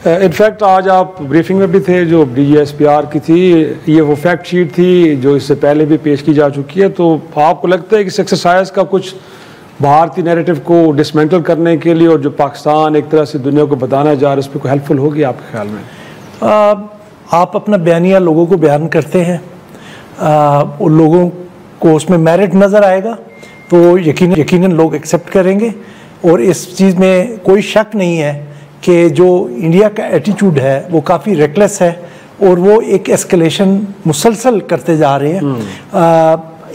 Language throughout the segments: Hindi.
इनफैक्ट आज आप ब्रीफिंग में भी थे, जो DGSPR की थी, ये वो फैक्ट शीट थी जो इससे पहले भी पेश की जा चुकी है। तो आपको लगता है कि इस एक्सरसाइज का कुछ भारतीय नैरेटिव को डिसमेंटल करने के लिए और जो पाकिस्तान एक तरह से दुनिया को बताना जा रहा है, उस पर कोई हेल्पफुल होगी आपके ख्याल में? आप अपना बयानिया लोगों को बयान करते हैं, उन लोगों को उसमें मेरिट नज़र आएगा तो यकीनन लोग एक्सेप्ट करेंगे। और इस चीज़ में कोई शक नहीं है कि जो इंडिया का एटीट्यूड है वो काफ़ी रेकलेस है और वो एक एस्केलेशन मुसलसल करते जा रहे हैं।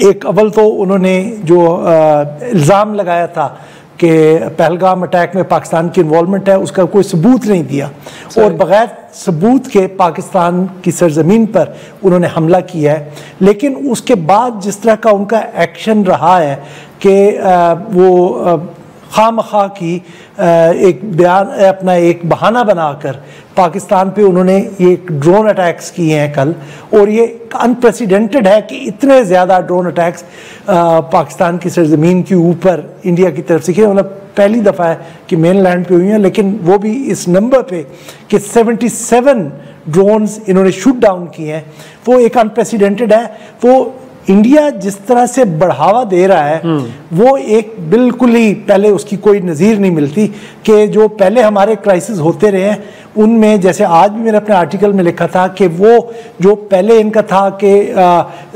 एक अव्वल तो उन्होंने जो इल्ज़ाम लगाया था कि पहलगाम अटैक में पाकिस्तान की इन्वॉल्वमेंट है, उसका कोई सबूत नहीं दिया और बग़ैर सबूत के पाकिस्तान की सरजमीन पर उन्होंने हमला किया है। लेकिन उसके बाद जिस तरह का उनका एक्शन रहा है कि वो खामखा की एक बयान अपना एक बहाना बनाकर पाकिस्तान पे उन्होंने ये ड्रोन अटैक्स किए हैं कल, और ये अनप्रेसिडेंटेड है कि इतने ज़्यादा ड्रोन अटैक्स पाकिस्तान की सरजमीन के ऊपर इंडिया की तरफ से किए। मतलब पहली दफ़ा है कि मेन लैंड पे हुई हैं, लेकिन वो भी इस नंबर पे कि 77 ड्रोन्स इन्होंने शूट डाउन किए हैं, वो एक अनप्रेसिडेंटेड है। तो इंडिया जिस तरह से बढ़ावा दे रहा है वो एक बिल्कुल ही पहले उसकी कोई नज़ीर नहीं मिलती कि जो पहले हमारे क्राइसिस होते रहे हैं उनमें, जैसे आज भी मैंने अपने आर्टिकल में लिखा था कि वो जो पहले इनका था कि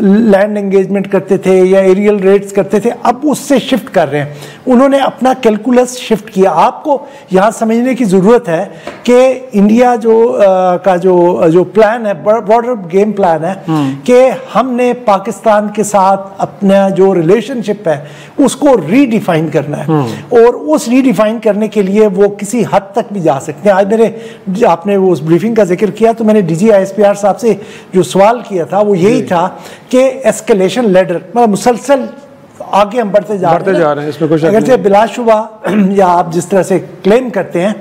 लैंड एंगेजमेंट करते थे या एरियल रेड्स करते थे, अब उससे शिफ्ट कर रहे हैं। उन्होंने अपना कैलकुलस शिफ्ट किया। आपको यहाँ समझने की ज़रूरत है कि इंडिया का जो प्लान है, बॉर्डर गेम प्लान है, कि हमने पाकिस्तान के साथ अपना जो रिलेशनशिप है उसको रीडिफाइन करना है, और उस रीडिफाइन करने के लिए वो किसी हद तक भी जा सकते हैं। आज आपने वो उस ब्रीफिंग का जिक्र किया तो मैंने DGSPR साहब से जो सवाल किया था वो यही था कि एस्केलेशन लेडर, मतलब मुसलसल आगे हम बढ़ते जा रहे हैं। इसमें कुछ अगर से बिलाशुबा या आप जिस तरह से क्लेम करते हैं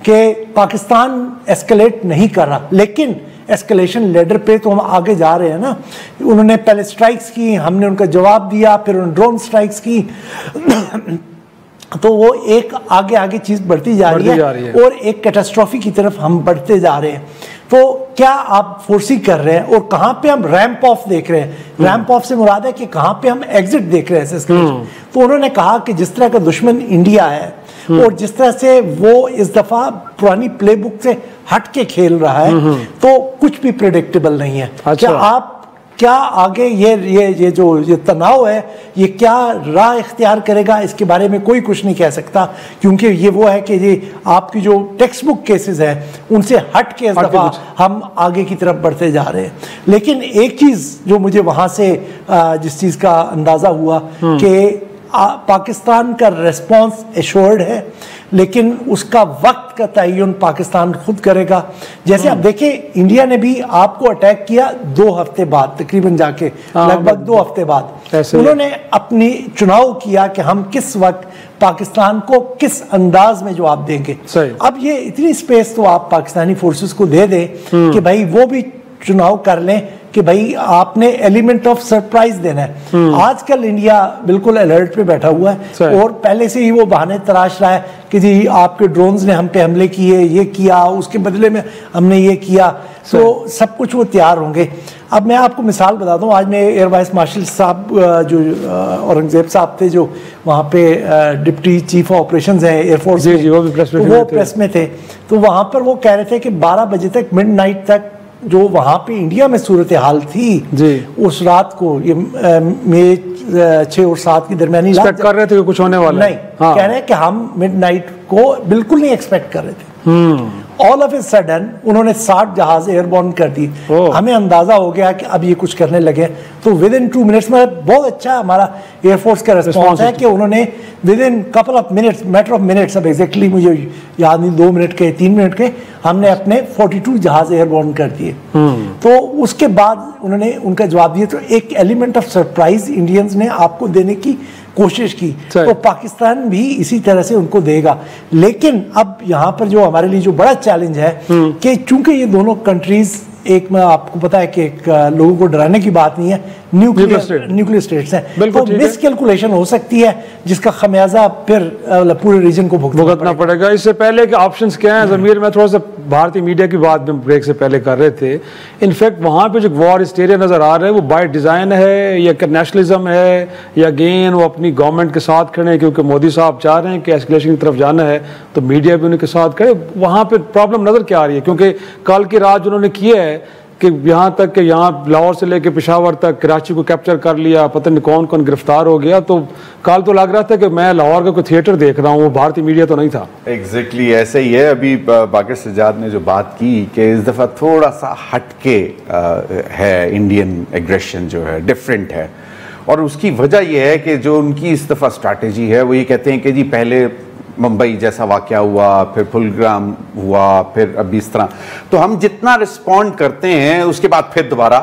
कि पाकिस्तान एस्केलेट नहीं कर रहा, लेकिन एस्केलेशन लेडर पे तो हम आगे जा रहे हैं ना। उन्होंने पहले स्ट्राइक्स की, हमने उनका जवाब दिया, फिर उन्होंने ड्रोन स्ट्राइक्स की तो वो एक आगे आगे चीज़ बढ़ती जा रही है और एक कैटास्ट्रॉफी की तरफ हम बढ़ते जा रहे हैं। तो क्या आप फोर्सी कर रहे हैं और कहाँ पे हम रैंप ऑफ देख रहे हैं? रैंप ऑफ से मुराद है कि कहाँ पे हम एग्जिट देख रहे हैं। तो उन्होंने कहा कि जिस तरह का दुश्मन इंडिया है और जिस तरह से वो इस दफ़ा पुरानी प्लेबुक से हट के खेल रहा है तो कुछ भी प्रेडिक्टेबल नहीं है। अच्छा, क्या आगे ये तनाव है ये क्या राह इख्तियार करेगा, इसके बारे में कोई कुछ नहीं कह सकता, क्योंकि ये वो है कि ये आपकी जो टेक्स्ट बुक केसेस हैं उनसे हट के इस दफ़ा हम आगे की तरफ बढ़ते जा रहे हैं। लेकिन एक चीज़ जो मुझे वहाँ से जिस चीज़ का अंदाज़ा हुआ कि पाकिस्तान का रिस्पॉन्स एश्योर्ड है, लेकिन उसका वक्त का तयन पाकिस्तान खुद करेगा। जैसे आप देखें, इंडिया ने भी आपको अटैक किया 2 हफ्ते बाद, तकरीबन जाके लगभग 2 हफ्ते बाद उन्होंने अपनी चुनाव किया कि हम किस वक्त पाकिस्तान को किस अंदाज में जवाब देंगे। अब ये इतनी स्पेस तो आप पाकिस्तानी फोर्सेस को दे दें कि भाई वो भी चुनाव कर लें कि भाई आपने एलिमेंट ऑफ सरप्राइज देना है। आजकल इंडिया बिल्कुल अलर्ट पे बैठा हुआ है और पहले से ही वो बहाने तराश रहा है कि जी आपके ड्रोन्स ने हम पे हमले किए, ये किया, उसके बदले में हमने ये किया, तो सब कुछ वो तैयार होंगे। अब मैं आपको मिसाल बता दूं, आज मैं एयर वाइस मार्शल साहब जो औरंगजेब साहब थे जो वहाँ पे डिप्टी चीफ ऑपरेशंस हैं एयरफोर्स, वो प्रेस में थे, तो वहाँ पर वो कह रहे थे कि 12 बजे तक, मिडनाइट तक जो वहाँ पे इंडिया में सूरत हाल थी उस रात को, ये मई 6 और 7 की दरमियानी रात कर रहे थे कि कुछ होने वाला नहीं, कह रहे हैं कि हम मिडनाइट को बिल्कुल नहीं एक्सपेक्ट कर रहे थे। ऑल ऑफ ए सडन उन्होंने 60 जहाज एयरबॉर्न कर दी। हमें अंदाजा हो गया कि अब ये कुछ करने लगे, तो विद इन 2 मिनट्स में बहुत अच्छा हमारा एयरफोर्स का रिस्पॉन्स है कि उन्होंने with in couple of minutes, matter of minutes, अब एग्जैक्टली मुझे याद नहीं, 2 मिनट के 3 मिनट के, हमने अपने 42 जहाज एयरबॉर्न कर दिए। तो उसके बाद उन्होंने उनका जवाब दिया। तो एक एलिमेंट ऑफ सरप्राइज इंडियंस ने आपको देने की कोशिश की, तो पाकिस्तान भी इसी तरह से उनको देगा। लेकिन अब यहाँ पर जो हमारे लिए जो बड़ा चैलेंज है कि चूंकि ये दोनों कंट्रीज, एक में आपको पता है कि एक लोगों को डराने की बात नहीं है, न्यूक्लियर स्टेट्स हैं, तो मिसकैलकुलेशन हो सकती है जिसका खमियाजा फिर पूरे रीजन को भुगतना पड़ेगा। इससे पहले के ऑप्शंस क्या हैं ज़मीर, मैं थोड़ा सा भारतीय मीडिया की बात में ब्रेक से पहले कर रहे थे। इनफैक्ट वहाँ पे जो वॉर हिस्टेरिया नज़र आ रहा है वो बाय डिज़ाइन है या नेशनलिज्म है या अगेन वो अपनी गवर्नमेंट के साथ खड़े हैं क्योंकि मोदी साहब चाह रहे हैं कि एस्केलेशन की तरफ जाना है तो मीडिया भी उनके साथ खड़े। वहाँ पे प्रॉब्लम नज़र क्या आ रही है? क्योंकि कल की रात उन्होंने किया है कि यहाँ तक कि यहाँ लाहौर से लेके पेशावर तक कराची को कैप्चर कर लिया, पता नहीं कौन कौन गिरफ्तार हो गया, तो कल तो लग रहा था कि मैं लाहौर का कोई थिएटर देख रहा हूँ, वो भारतीय मीडिया तो नहीं था। एग्जैक्टली ऐसे ही है। अभी बाकर सज्जाद ने जो बात की कि इस दफ़ा थोड़ा सा हटके है, इंडियन एग्रेशन जो है डिफरेंट है, और उसकी वजह यह है कि जो उनकी इस दफ़ा स्ट्रैटेजी है वो ये कहते हैं कि जी पहले मुंबई जैसा वाक़या हुआ, फिर पुलग्राम हुआ, फिर अभी इस तरह, तो हम जितना रिस्पॉन्ड करते हैं उसके बाद फिर दोबारा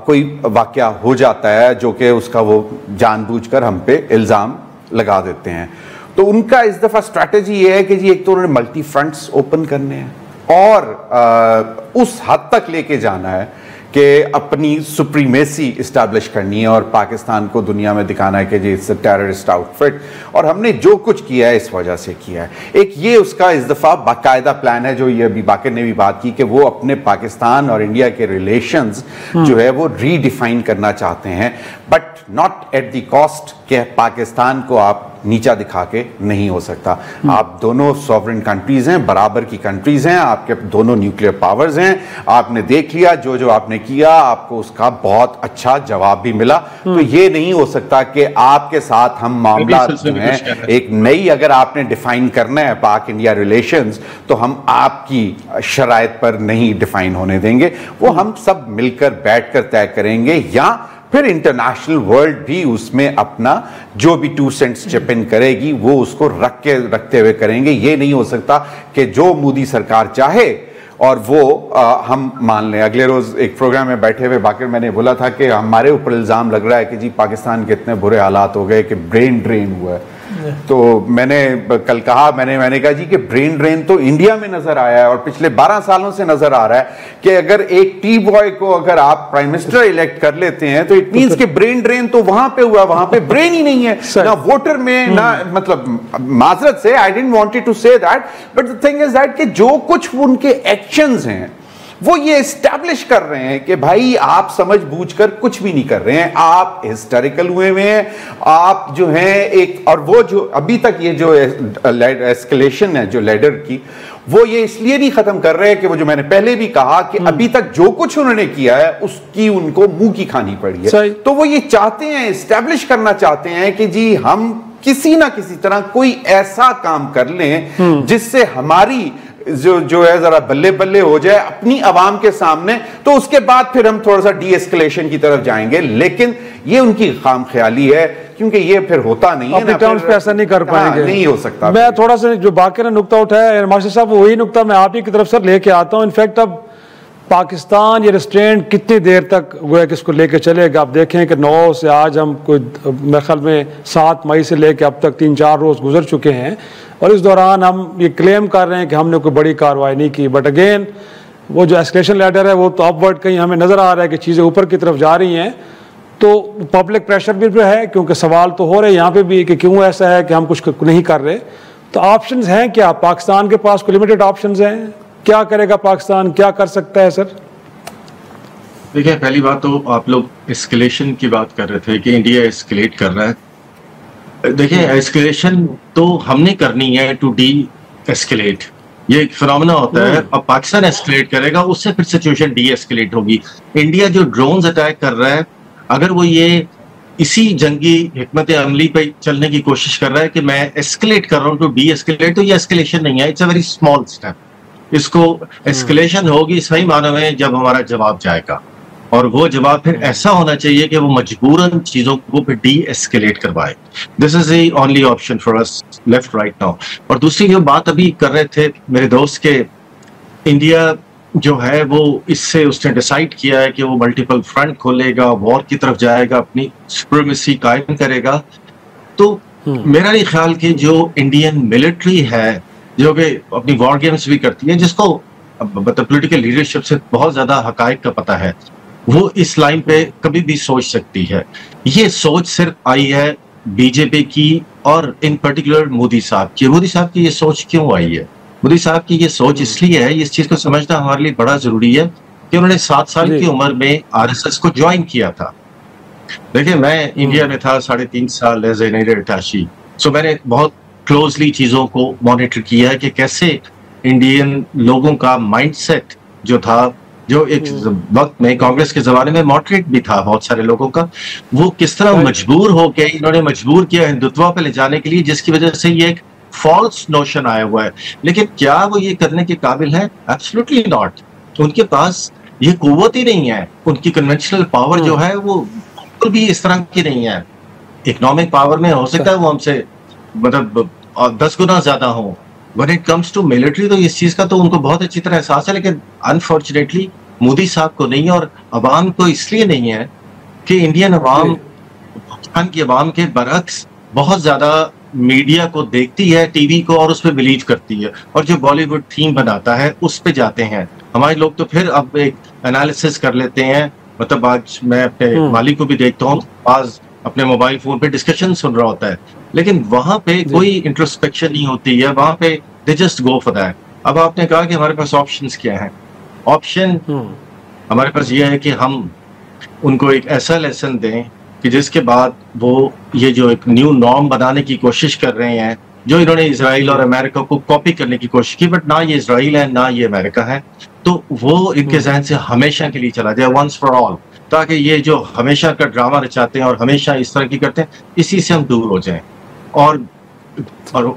कोई वाक़या हो जाता है जो कि उसका वो जानबूझकर हम पे इल्ज़ाम लगा देते हैं। तो उनका इस दफ़ा स्ट्रैटेजी ये है कि जी एक तो उन्होंने मल्टी फ्रंट्स ओपन करने हैं और उस हद तक लेके जाना है कि अपनी सुप्रीमेसी इस्टेब्लिश करनी है और पाकिस्तान को दुनिया में दिखाना है कि जी इट्स अ टेररिस्ट आउटफिट और हमने जो कुछ किया है इस वजह से किया है। एक ये उसका इस दफ़ा बाकायदा प्लान है जो ये अभी बाकर ने भी बात की कि वो अपने पाकिस्तान और इंडिया के रिलेशंस जो है वो रीडिफाइन करना चाहते हैं, but not at the cost कि पाकिस्तान को आप नीचा दिखा के नहीं हो सकता। आप दोनों सॉवरेन कंट्रीज हैं, बराबर की कंट्रीज हैं, आपके दोनों न्यूक्लियर पावर्स हैं, आपने देख लिया जो जो आपने किया, आपको उसका बहुत अच्छा जवाब भी मिला। तो ये नहीं हो सकता कि आपके साथ हम मामला जो है एक नई अगर आपने डिफाइन करना है पाक इंडिया रिलेशंस तो हम आपकी शराइत पर नहीं डिफाइन होने देंगे, वो हम सब मिलकर बैठकर तय करेंगे या फिर इंटरनेशनल वर्ल्ड भी उसमें अपना जो भी 2 सेंट्स चिप इन करेगी वो उसको रखते हुए करेंगे। ये नहीं हो सकता कि जो मोदी सरकार चाहे और वो हम मान लें। अगले रोज एक प्रोग्राम में बैठे हुए बाकर मैंने बोला था कि हमारे ऊपर इल्ज़ाम लग रहा है कि जी पाकिस्तान के इतने बुरे हालात हो गए कि ब्रेन ड्रेन हुआ है। तो मैंने कल कहा, मैंने कहा जी कि ब्रेन ड्रेन तो इंडिया में नजर आया है और पिछले 12 सालों से नजर आ रहा है कि अगर एक टी बॉय को अगर आप प्राइम मिनिस्टर इलेक्ट कर लेते हैं तो इट मींस कि ब्रेन ड्रेन तो वहां पे हुआ, वहां पे ब्रेन ही नहीं है ना वोटर में ना, मतलब माजरत से I didn't wanted to say that, but the thing is that कि जो कुछ उनके एक्शंस हैं वो ये एस्टैब्लिश कर रहे हैं कि भाई आप समझ बूझकर कुछ भी नहीं कर रहे हैं, आप हिस्टेरिकल हुए हैं, आप जो हैं एक, और वो जो अभी तक ये जो एस्केलेशन है जो लेडर की, वो ये इसलिए नहीं खत्म कर रहे हैं कि वो जो मैंने पहले भी कहा कि अभी तक जो कुछ उन्होंने किया है उसकी उनको मुंह की खानी पड़ी है। तो वो ये चाहते हैं, एस्टैब्लिश करना चाहते हैं कि जी हम किसी ना किसी तरह कोई ऐसा काम कर लें जिससे हमारी जो है जरा बल्ले बल्ले हो जाए अपनी आवाम के सामने, तो उसके बाद फिर हम थोड़ा सा डी एस्केलेशन की तरफ जाएंगे। लेकिन ये उनकी खाम ख्याली है क्योंकि ये फिर होता नहीं है ना, टर्म्स पे ऐसा नहीं कर पाएंगे, नहीं हो सकता। मैं थोड़ा सा जो बाकी ने नुक्ता उठाया है मास्टर साहब, वही नुक्ता मैं आप ही की तरफ से लेके आता हूँ। इनफैक्ट अब पाकिस्तान ये रेस्ट्रेंट कितनी देर तक गोया कि इसको लेके चलेगा? आप देखें कि 9 से आज हम कोई मेरे ख्याल में 7 मई से लेके अब तक 3-4 रोज गुजर चुके हैं और इस दौरान हम ये क्लेम कर रहे हैं कि हमने कोई बड़ी कार्रवाई नहीं की, बट अगेन वो जो एस्केलेशन लैडर है वो तो अपवर्ड कहीं हमें नज़र आ रहा है कि चीज़ें ऊपर की तरफ जा रही हैं। तो पब्लिक प्रेशर भी है क्योंकि सवाल तो हो रहे हैं यहाँ पे भी कि क्यों ऐसा है कि हम कुछ नहीं कर रहे। तो ऑप्शंस हैं क्या? पाकिस्तान के पास कोई लिमिटेड ऑप्शंस हैं? क्या करेगा पाकिस्तान, क्या कर सकता है? सर देखिए, पहली बात तो आप लोग एस्केलेशन की बात कर रहे थे कि इंडिया एस्केलेट कर रहा है। देखिए, एस्केलेशन तो हमने करनी है टू डी एस्केलेट, ये एक फिनोमेना होता है। अब पाकिस्तान एस्केलेट करेगा उससे फिर सिचुएशन डी एस्केलेट होगी। इंडिया जो ड्रोन्स अटैक कर रहा है, अगर वो ये इसी जंगी हिकमत अमली पे चलने की कोशिश कर रहा है कि मैं एस्केलेट कर रहा हूँ टू डी एस्केलेट, तो ये एस्केलेशन नहीं है, it's a very small step. इसको एस्केलेशन होगी सही मानों में जब हमारा जवाब जाएगा, और वो जवाब फिर ऐसा होना चाहिए कि वो मजबूरन चीजों को फिर डी एस्केलेट करवाए। This is the only option for us left right now. और दूसरी जो बात अभी कर रहे थे मेरे दोस्त के, इंडिया जो है वो इससे उसने डिसाइड किया है कि वो मल्टीपल फ्रंट खोलेगा, वॉर की तरफ जाएगा, अपनी सुप्रीमेसी कायम करेगा। तो मेरा नहीं ख्याल कि जो इंडियन मिलिट्री है जो कि अपनी वॉर गेम्स भी करती है, जिसको मतलब पॉलिटिकल लीडरशिप से बहुत ज्यादा हकायक का पता है, वो इस लाइन पे कभी भी सोच सकती है। ये सोच सिर्फ आई है बीजेपी की और इन पर्टिकुलर मोदी साहब की। मोदी साहब की ये सोच क्यों आई है? मोदी साहब की ये सोच इसलिए है, इस चीज को समझना हमारे लिए बड़ा जरूरी है कि उन्होंने 7 साल की उम्र में आरएसएस को ज्वाइन किया था। देखिए, मैं इंडिया में था 3.5 साल एज एन अटैची, सो मैंने बहुत क्लोजली चीजों को मॉनिटर किया है कि कैसे इंडियन लोगों का माइंडसेट जो था, जो एक वक्त में कांग्रेस के जमाने में मॉडरेट भी था बहुत सारे लोगों का, वो किस तरह मजबूर होके इन्होंने मजबूर किया हिंदुत्व पे ले जाने के लिए, जिसकी वजह से ये एक फॉल्स नोशन आया हुआ है। लेकिन क्या वो ये करने के काबिल है? Absolutely not. उनके पास ये कुव्वत ही नहीं है। उनकी कन्वेंशनल पावर जो है वो बिल्कुल भी इस तरह की नहीं है। इकोनॉमिक पावर में हो सकता है वो हमसे मतलब 10 गुना ज्यादा हो। When it comes to military, तो इस चीज का तो उनको बहुत अच्छी तरह एहसास है, लेकिन अनफॉर्चुनेटली मोदी साहब को नहीं, और अवाम को इसलिए नहीं है कि इंडियन अवाम पाकिस्तान की अवाम के बरक्स बहुत ज्यादा मीडिया को देखती है, टीवी को, और उस पर बिलीव करती है, और जो बॉलीवुड थीम बनाता है उस पे जाते हैं। हमारे लोग तो फिर अब एक एनालिसिस कर लेते हैं। मतलब आज मैं अपने मालिक को भी देखता हूँ, आज अपने मोबाइल फोन पे डिस्कशन सुन रहा होता है, लेकिन वहां पे कोई इंट्रोस्पेक्शन नहीं होती है। वहां पे they just go for that. अब आपने कहा कि हमारे पास ऑप्शंस क्या हैं। ऑप्शन हमारे पास ये है कि हम उनको एक ऐसा लेसन दें कि जिसके बाद वो ये जो एक न्यू नॉर्म बनाने की कोशिश कर रहे हैं, जो इन्होंने इजराइल और अमेरिका को कॉपी करने की कोशिश की, बट ना ये इजराइल है ना ये अमेरिका है, तो वो इनके जहन से हमेशा के लिए चला जाए, वंस फॉर ऑल, ताकि ये जो हमेशा का ड्रामा रचाते हैं और हमेशा इस तरह की करते हैं, इसी से हम दूर हो जाएं। और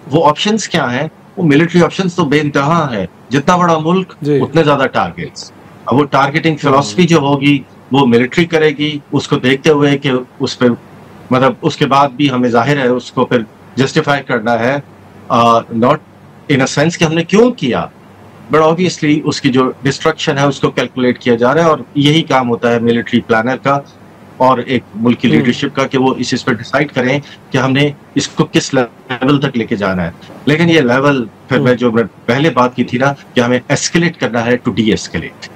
वो ऑप्शंस क्या हैं? वो मिलिट्री ऑप्शंस तो बेइंतहा है। जितना बड़ा मुल्क उतने ज्यादा टारगेट्स। अब वो टारगेटिंग फिलॉसफी जो होगी वो मिलिट्री करेगी, उसको देखते हुए कि उस पर मतलब उसके बाद भी हमें जाहिर है उसको फिर जस्टिफाई करना है, नॉट इन अ सेंस कि हमने क्यों किया, बट ऑब्वियसली उसकी जो डिस्ट्रक्शन है उसको कैलकुलेट किया जा रहा है। और यही काम होता है मिलिट्री प्लानर का और एक मुल्क की लीडरशिप का कि वो इस पर डिसाइड करें कि हमने इसको किस लेवल तक लेके जाना है। लेकिन ये लेवल फिर मैं पहले बात की थी ना कि हमें एस्केलेट करना है टू डी एस्केलेट।